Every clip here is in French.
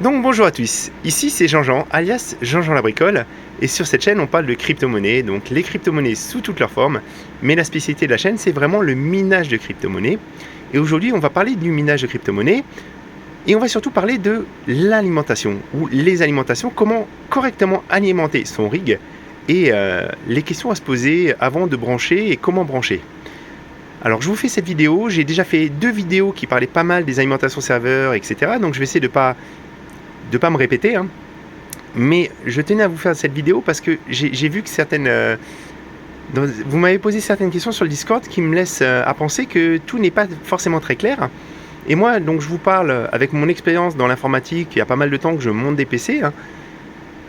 Donc bonjour à tous, ici c'est Jean-Jean, alias Jean-Jean la bricole, et sur cette chaîne on parle de crypto-monnaies, donc les crypto-monnaies sous toutes leurs formes, mais la spécialité de la chaîne c'est vraiment le minage de crypto-monnaies. Et aujourd'hui on va parler du minage de crypto-monnaies, et on va surtout parler de l'alimentation, ou les alimentations, comment correctement alimenter son rig, et les questions à se poser avant de brancher et comment brancher. Alors je vous fais cette vidéo, j'ai déjà fait 2 vidéos qui parlaient pas mal des alimentations serveurs, etc. Donc je vais essayer de pas me répéter, hein. Mais je tenais à vous faire cette vidéo parce que j'ai vu que vous m'avez posé certaines questions sur le Discord qui me laissent à penser que tout n'est pas forcément très clair. Et moi, donc, je vous parle avec mon expérience dans l'informatique. Il y a pas mal de temps que je monte des PC, hein,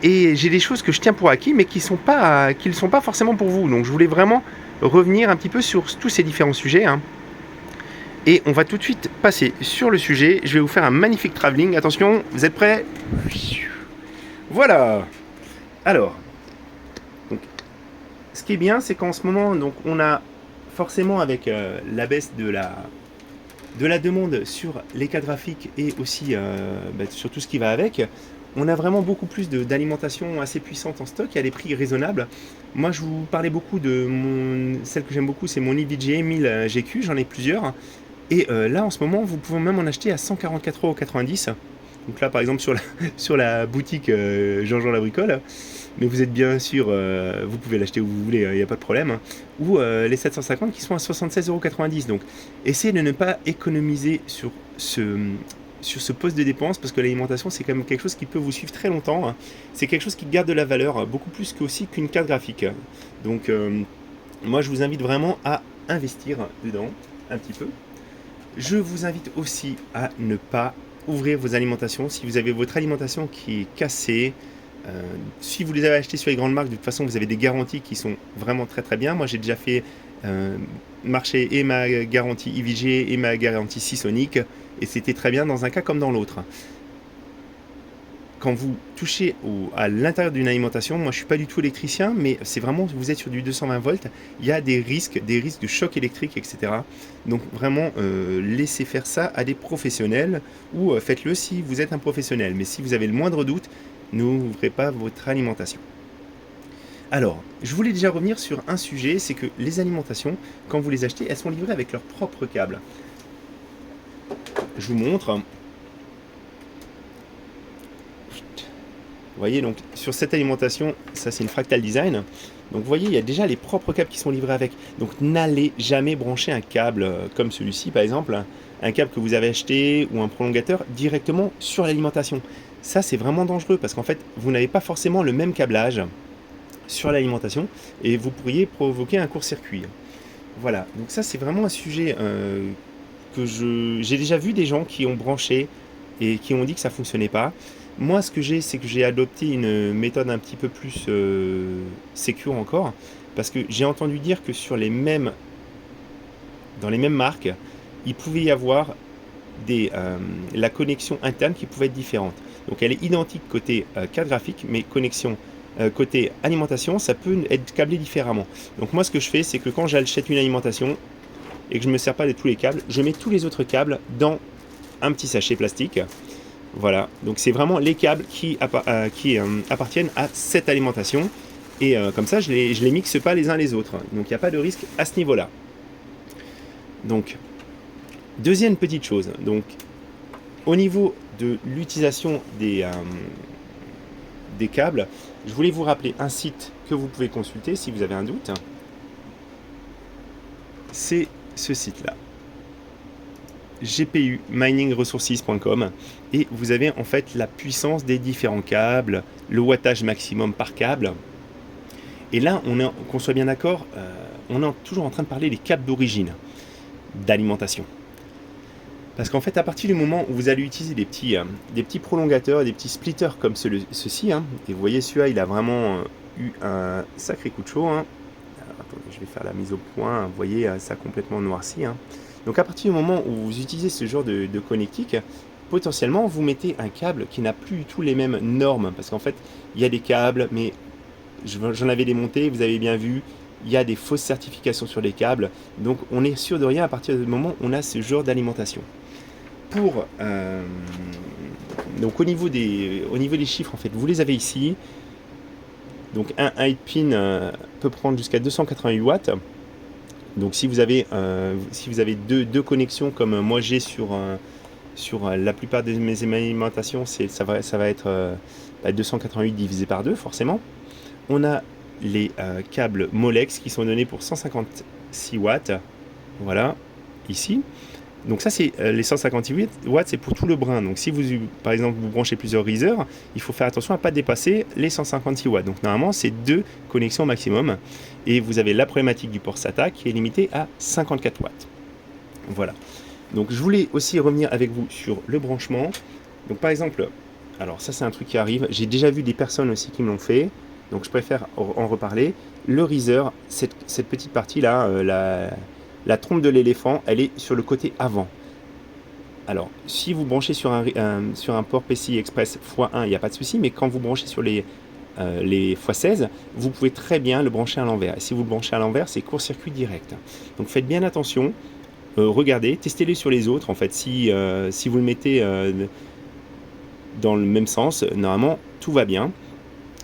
et j'ai des choses que je tiens pour acquis, mais qui ne sont pas forcément pour vous. Donc, je voulais vraiment revenir un petit peu sur tous ces différents sujets, hein. Et on va tout de suite passer sur le sujet. Je vais vous faire un magnifique travelling. Attention, vous êtes prêts? Voilà. Alors, donc, ce qui est bien, c'est qu'en ce moment, donc, on a forcément avec la baisse de la demande sur les cartes graphiques et aussi sur tout ce qui va avec, on a vraiment beaucoup plus d'alimentation assez puissante en stock et à des prix raisonnables. Moi, je vous parlais beaucoup celle que j'aime beaucoup, c'est mon EVGA 1000 GQ, j'en ai plusieurs. Et là, en ce moment, vous pouvez même en acheter à 144,90 €. Donc là, par exemple, sur la boutique Jean-Jean la bricole, mais vous êtes bien sûr, vous pouvez l'acheter où vous voulez, il n'y a pas de problème, hein. Ou les 750 qui sont à 76,90 €. Donc, essayez de ne pas économiser sur ce poste de dépense parce que l'alimentation, c'est quand même quelque chose qui peut vous suivre très longtemps, hein. C'est quelque chose qui garde de la valeur, beaucoup plus qu'une carte graphique. Donc, moi, je vous invite vraiment à investir dedans un petit peu. Je vous invite aussi à ne pas ouvrir vos alimentations. Si vous avez votre alimentation qui est cassée, si vous les avez achetées sur les grandes marques, de toute façon, vous avez des garanties qui sont vraiment très très bien. Moi, j'ai déjà fait marcher et ma garantie EVG et ma garantie Seasonic, et c'était très bien dans un cas comme dans l'autre. Quand vous touchez à l'intérieur d'une alimentation, moi je suis pas du tout électricien, mais c'est vraiment, vous êtes sur du 220 volts, il y a des risques de choc électrique, etc. Donc vraiment, laissez faire ça à des professionnels, ou faites-le si vous êtes un professionnel. Mais si vous avez le moindre doute, n'ouvrez pas votre alimentation. Alors, je voulais déjà revenir sur un sujet, c'est que les alimentations, quand vous les achetez, elles sont livrées avec leur propre câble. Je vous montre. Vous voyez, donc sur cette alimentation, ça c'est une Fractal Design. Donc vous voyez, il y a déjà les propres câbles qui sont livrés avec. Donc n'allez jamais brancher un câble comme celui-ci par exemple, un câble que vous avez acheté ou un prolongateur directement sur l'alimentation. Ça c'est vraiment dangereux parce qu'en fait, vous n'avez pas forcément le même câblage sur l'alimentation et vous pourriez provoquer un court-circuit. Voilà, donc ça c'est vraiment un sujet que j'ai déjà vu des gens qui ont branché et qui ont dit que ça ne fonctionnait pas. Moi, ce que c'est que j'ai adopté une méthode un petit peu plus sécure encore, parce que j'ai entendu dire que dans les mêmes marques, il pouvait y avoir la connexion interne qui pouvait être différente. Donc elle est identique côté carte graphique, mais côté alimentation, ça peut être câblé différemment. Donc moi, ce que je fais, c'est que quand j'achète une alimentation et que je ne me sers pas de tous les câbles, je mets tous les autres câbles dans un petit sachet plastique. Voilà, donc c'est vraiment les câbles qui appartiennent à cette alimentation. Et comme ça, je les mixe pas les uns les autres. Donc il n'y a pas de risque à ce niveau-là. Donc, deuxième petite chose. Donc, au niveau de l'utilisation des câbles, je voulais vous rappeler un site que vous pouvez consulter si vous avez un doute. C'est ce site-là. gpuminingresources.com, et vous avez en fait la puissance des différents câbles, le wattage maximum par câble. Et là, qu'on soit bien d'accord, on est toujours en train de parler des câbles d'origine d'alimentation. Parce qu'en fait, à partir du moment où vous allez utiliser des petits prolongateurs, des petits splitters comme ceci, hein, et vous voyez celui-là, il a vraiment eu un sacré coup de chaud, hein. Alors, attendez, je vais faire la mise au point, vous voyez, ça complètement noirci, hein. Donc à partir du moment où vous utilisez ce genre de connectique, potentiellement vous mettez un câble qui n'a plus du tout les mêmes normes. Parce qu'en fait, il y a des câbles, mais j'en avais démonté, vous avez bien vu, il y a des fausses certifications sur les câbles. Donc on est sûr de rien à partir du moment où on a ce genre d'alimentation. Pour Donc au niveau des chiffres, en fait, vous les avez ici. Donc un 8 pin peut prendre jusqu'à 288 watts. Donc si vous avez deux connexions comme moi j'ai sur la plupart de mes alimentations, ça va être 288 divisé par 2 forcément. On a les câbles Molex qui sont donnés pour 156 watts. Voilà, ici. Donc ça c'est les 158 watts, c'est pour tout le brin. Donc si vous, par exemple, vous branchez plusieurs riseurs, il faut faire attention à ne pas dépasser les 156 watts. Donc normalement c'est 2 connexions maximum. Et vous avez la problématique du port SATA qui est limité à 54 watts. Voilà. Donc je voulais aussi revenir avec vous sur le branchement. Donc par exemple, alors ça c'est un truc qui arrive, j'ai déjà vu des personnes aussi qui me l'ont fait, donc je préfère en reparler. Le riser, cette petite partie là, la trompe de l'éléphant, elle est sur le côté avant. Alors si vous branchez sur un port PCI Express x1, il n'y a pas de souci, mais quand vous branchez sur les x16, vous pouvez très bien le brancher à l'envers. Et si vous le branchez à l'envers, c'est court-circuit direct. Donc faites bien attention. Regardez, testez-les sur les autres. En fait, si vous le mettez dans le même sens, normalement tout va bien.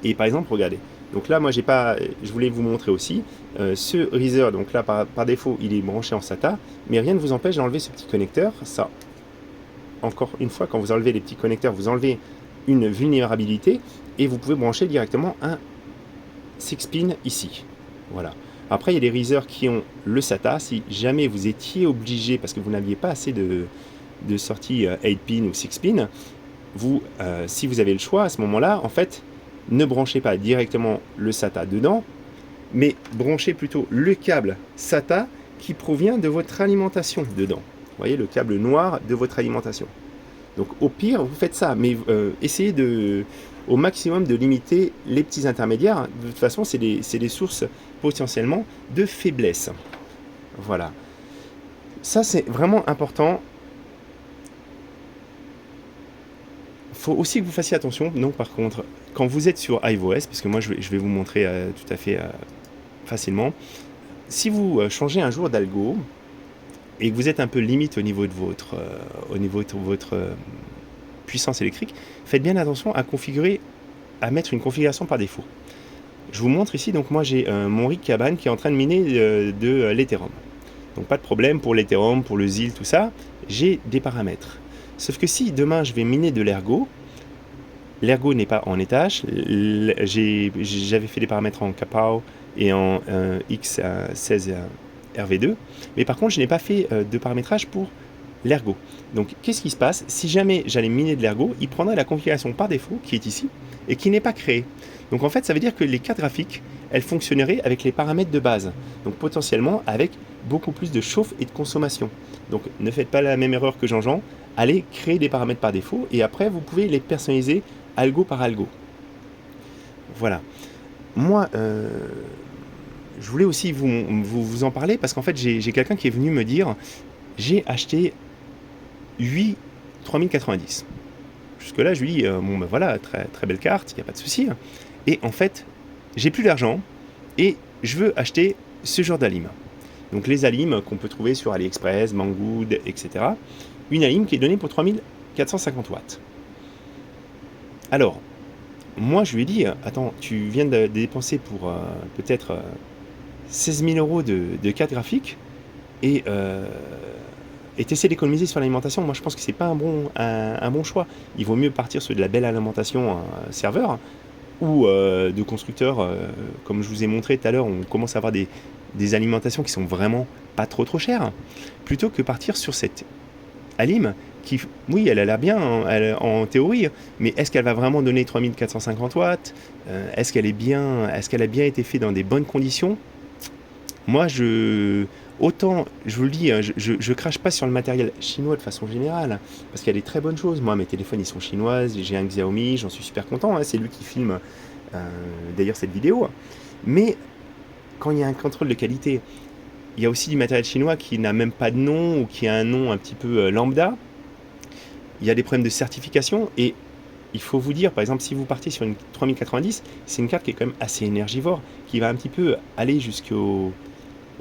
Et par exemple, regardez. Donc là, moi, je voulais vous montrer aussi ce riser. Donc là, par défaut, il est branché en SATA, mais rien ne vous empêche d'enlever ce petit connecteur. Ça, encore une fois, quand vous enlevez les petits connecteurs, vous enlevez une vulnérabilité et vous pouvez brancher directement un 6-pin ici. Voilà. Après, il y a des risers qui ont le SATA. Si jamais vous étiez obligé, parce que vous n'aviez pas assez de sorties 8-pin ou 6-pin, si vous avez le choix, à ce moment-là, en fait, ne branchez pas directement le SATA dedans, mais branchez plutôt le câble SATA qui provient de votre alimentation dedans. Vous voyez, le câble noir de votre alimentation. Donc au pire, vous faites ça, mais essayez au maximum de limiter les petits intermédiaires. De toute façon, c'est des sources potentiellement de faiblesse. Voilà. Ça, c'est vraiment important. Il faut aussi que vous fassiez attention. Non, par contre, quand vous êtes sur iOS, parce que moi, je vais vous montrer tout à fait facilement. Si vous changez un jour d'algo et que vous êtes un peu limite au niveau de votre puissance électrique, faites bien attention à mettre une configuration par défaut. Je vous montre ici, donc moi j'ai mon rig Cabane qui est en train de miner de l'Ethereum. Donc pas de problème pour l'Ethereum, pour le ZIL, tout ça, j'ai des paramètres. Sauf que si demain je vais miner de l'Ergo n'est pas en étage, j'avais fait des paramètres en Kapao et en X16 RV2, mais par contre je n'ai pas fait de paramétrage pour l'Ergo. Donc qu'est-ce qui se passe? Si jamais j'allais miner de l'Ergo, il prendrait la configuration par défaut qui est ici et qui n'est pas créée. Donc en fait ça veut dire que les cartes graphiques, elles fonctionneraient avec les paramètres de base, donc potentiellement avec beaucoup plus de chauffe et de consommation. Donc ne faites pas la même erreur que Jean-Jean, allez créer des paramètres par défaut et après vous pouvez les personnaliser algo par algo. Voilà. Moi, je voulais aussi vous en parler parce qu'en fait j'ai quelqu'un qui est venu me dire j'ai acheté 8 3090. Jusque là je lui dis bon ben voilà, très, très belle carte, il n'y a pas de souci. Et en fait j'ai plus d'argent et je veux acheter ce genre d'alim. Donc les alims qu'on peut trouver sur AliExpress, Banggood, etc. Une alim qui est donnée pour 3450 watts. Alors, moi je lui ai dit, attends, tu viens de dépenser pour peut-être 16 000 euros de carte graphique et tu essaies d'économiser sur l'alimentation. Moi je pense que c'est pas un bon choix. Il vaut mieux partir sur de la belle alimentation serveur ou de constructeurs, comme je vous ai montré tout à l'heure, on commence à avoir des alimentations qui sont vraiment pas trop chères, plutôt que partir sur cette alim qui, oui, elle a l'air bien en théorie, mais est-ce qu'elle va vraiment donner 3450 watts? Est-ce qu'elle a bien été faite dans des bonnes conditions? Moi, autant, je vous le dis, je crache pas sur le matériel chinois de façon générale, parce qu'il y a des très bonnes choses. Moi, mes téléphones, ils sont chinois, j'ai un Xiaomi, j'en suis super content, hein, c'est lui qui filme d'ailleurs cette vidéo. Mais quand il y a un contrôle de qualité, il y a aussi du matériel chinois qui n'a même pas de nom ou qui a un nom un petit peu lambda. Il y a des problèmes de certification et il faut vous dire, par exemple, si vous partez sur une 3090, c'est une carte qui est quand même assez énergivore, qui va un petit peu aller jusqu'au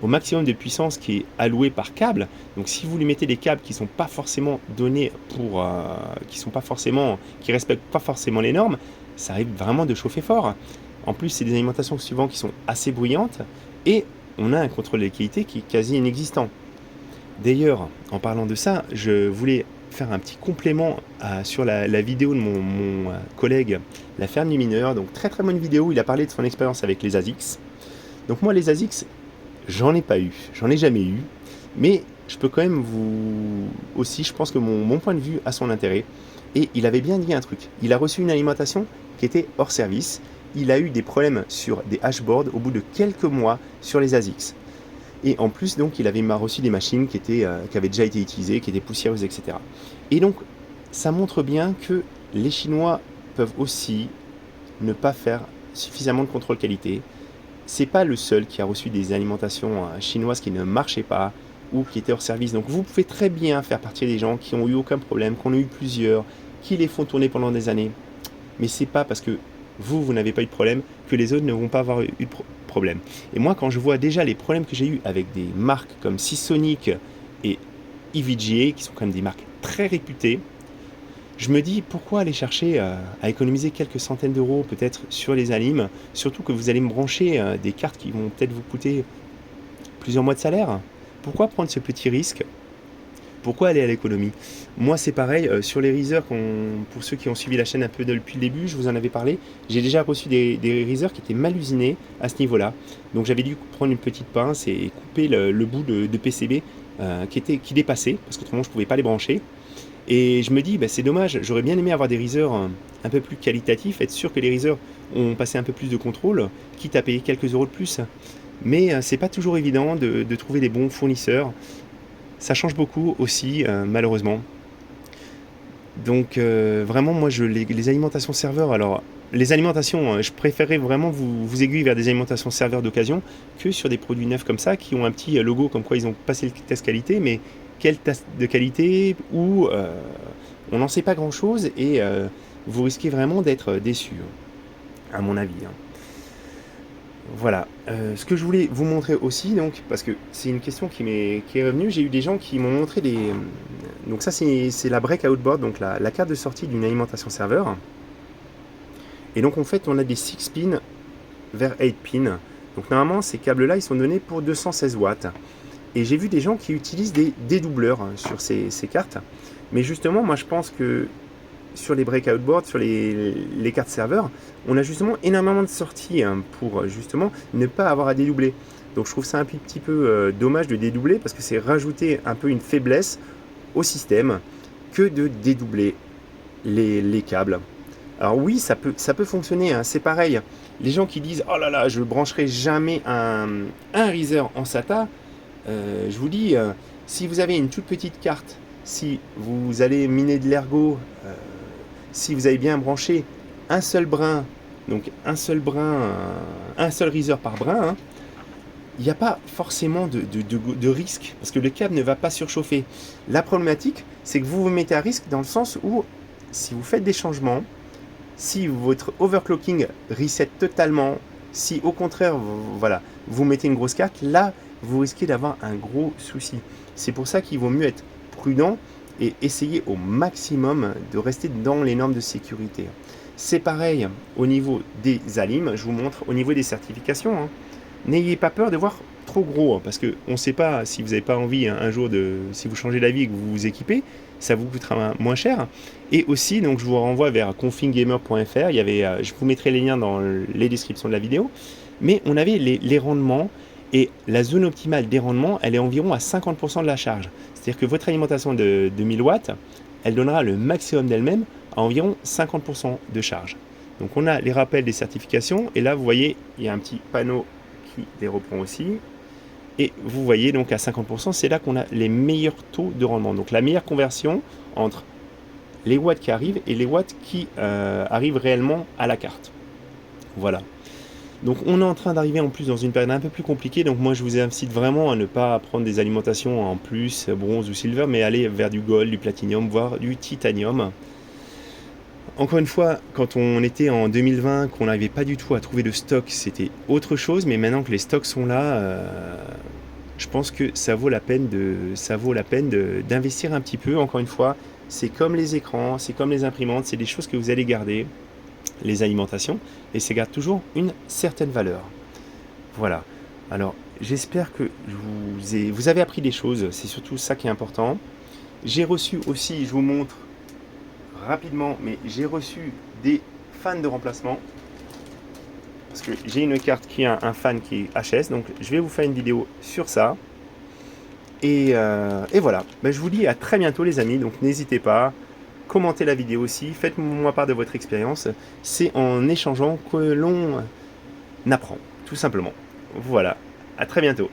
au maximum de puissance qui est alloué par câble. Donc si vous lui mettez des câbles qui sont pas forcément donnés pour, qui respectent pas forcément les normes, ça arrive vraiment de chauffer fort. En plus, c'est des alimentations souvent qui sont assez bruyantes et on a un contrôle de qualité qui est quasi inexistant. D'ailleurs, en parlant de ça, je voulais faire un petit complément sur la vidéo de mon collègue, la ferme du mineur. Donc très très bonne vidéo, il a parlé de son expérience avec les ASICS. Donc moi les ASICS, j'en ai pas eu, j'en ai jamais eu, mais je peux quand même aussi, je pense que mon point de vue a son intérêt. Et il avait bien dit un truc, il a reçu une alimentation qui était hors service, il a eu des problèmes sur des hashboards au bout de quelques mois sur les ASICS. Et en plus, donc, il avait reçu des machines qui avaient déjà été utilisées, qui étaient poussiéreuses, etc. Et donc, ça montre bien que les Chinois peuvent aussi ne pas faire suffisamment de contrôle qualité. C'est pas le seul qui a reçu des alimentations chinoises qui ne marchaient pas ou qui étaient hors service. Donc, vous pouvez très bien faire partie des gens qui ont eu aucun problème, qui en ont eu plusieurs, qui les font tourner pendant des années. Mais c'est pas parce que vous n'avez pas eu de problème que les autres ne vont pas avoir eu de problème. Et moi, quand je vois déjà les problèmes que j'ai eu avec des marques comme Seasonic et EVGA, qui sont quand même des marques très réputées, je me dis pourquoi aller chercher à économiser quelques centaines d'euros peut-être sur les alims, surtout que vous allez me brancher des cartes qui vont peut-être vous coûter plusieurs mois de salaire. Pourquoi prendre ce petit risque ? Pourquoi aller à l'économie ? Moi, c'est pareil, sur les Reezer, pour ceux qui ont suivi la chaîne un peu depuis le début, je vous en avais parlé, j'ai déjà reçu des Reezer qui étaient mal usinés à ce niveau-là. Donc j'avais dû prendre une petite pince et couper le bout de PCB qui dépassait, parce qu'autrement je ne pouvais pas les brancher. Et je me dis, c'est dommage, j'aurais bien aimé avoir des Reezer un peu plus qualitatifs, être sûr que les Reezer ont passé un peu plus de contrôle, quitte à payer quelques euros de plus. Mais c'est pas toujours évident de trouver des bons fournisseurs. Ça change beaucoup aussi, malheureusement. Donc vraiment, moi, les alimentations serveurs, alors les alimentations, je préférerais vraiment vous aiguiller vers des alimentations serveurs d'occasion que sur des produits neufs comme ça, qui ont un petit logo comme quoi ils ont passé le test qualité, mais quel test de qualité où on n'en sait pas grand-chose et vous risquez vraiment d'être déçu, à mon avis. Voilà, ce que je voulais vous montrer aussi, donc, parce que c'est une question qui est revenue, j'ai eu des gens qui m'ont montré donc ça c'est la breakout board, donc la carte de sortie d'une alimentation serveur. Et donc en fait on a des 6 pins vers 8 pins. Donc normalement ces câbles là ils sont donnés pour 216 watts. Et j'ai vu des gens qui utilisent des dédoubleurs sur ces cartes. Mais justement moi je pense que sur les breakout boards, sur les cartes serveurs, on a justement énormément de sorties pour justement ne pas avoir à dédoubler. Donc je trouve ça un petit peu dommage de dédoubler parce que c'est rajouter un peu une faiblesse au système que de dédoubler les câbles. Alors oui, ça peut fonctionner, hein, c'est pareil. Les gens qui disent « Oh là là, je ne brancherai jamais un Reezer en SATA », je vous dis, si vous avez une toute petite carte, si vous allez miner de l'ergot, si vous avez bien branché un seul brin, donc un seul Reezer par brin, il n'y a pas forcément de risque, parce que le câble ne va pas surchauffer. La problématique, c'est que vous vous mettez à risque dans le sens où, si vous faites des changements, si votre overclocking reset totalement, si au contraire, vous mettez une grosse carte, là, vous risquez d'avoir un gros souci. C'est pour ça qu'il vaut mieux être prudent et essayer au maximum de rester dans les normes de sécurité. C'est pareil au niveau des alims, je vous montre au niveau des certifications. N'ayez pas peur de voir trop gros, parce qu'on ne sait pas si vous n'avez pas envie un jour si vous changez d'avis et que vous vous équipez, ça vous coûtera moins cher. Et aussi, donc je vous renvoie vers configgamer.fr, je vous mettrai les liens dans les descriptions de la vidéo, mais on avait les rendements. Et la zone optimale des rendements, elle est environ à 50% de la charge. C'est-à-dire que votre alimentation de 1000 watts, elle donnera le maximum d'elle-même à environ 50% de charge. Donc on a les rappels des certifications, et là vous voyez, il y a un petit panneau qui les reprend aussi. Et vous voyez donc à 50%, c'est là qu'on a les meilleurs taux de rendement. Donc la meilleure conversion entre les watts qui arrivent et les watts qui arrivent réellement à la carte. Voilà. Donc on est en train d'arriver en plus dans une période un peu plus compliquée, donc moi je vous incite vraiment à ne pas prendre des alimentations en plus, bronze ou silver, mais aller vers du gold, du platinum, voire du titanium. Encore une fois, quand on était en 2020, qu'on n'arrivait pas du tout à trouver de stock, c'était autre chose, mais maintenant que les stocks sont là, je pense que ça vaut la peine d'investir un petit peu. Encore une fois, c'est comme les écrans, c'est comme les imprimantes, c'est des choses que vous allez garder, les alimentations, et ça garde toujours une certaine valeur. Voilà. Alors, j'espère que vous avez appris des choses, c'est surtout ça qui est important. J'ai reçu aussi, je vous montre rapidement, mais j'ai reçu des fans de remplacement. Parce que j'ai une carte qui a un fan qui est HS, donc je vais vous faire une vidéo sur ça. Et voilà, ben, je vous dis à très bientôt les amis, donc n'hésitez pas, commentez la vidéo aussi, faites-moi part de votre expérience. C'est en échangeant que l'on apprend, tout simplement. Voilà, à très bientôt.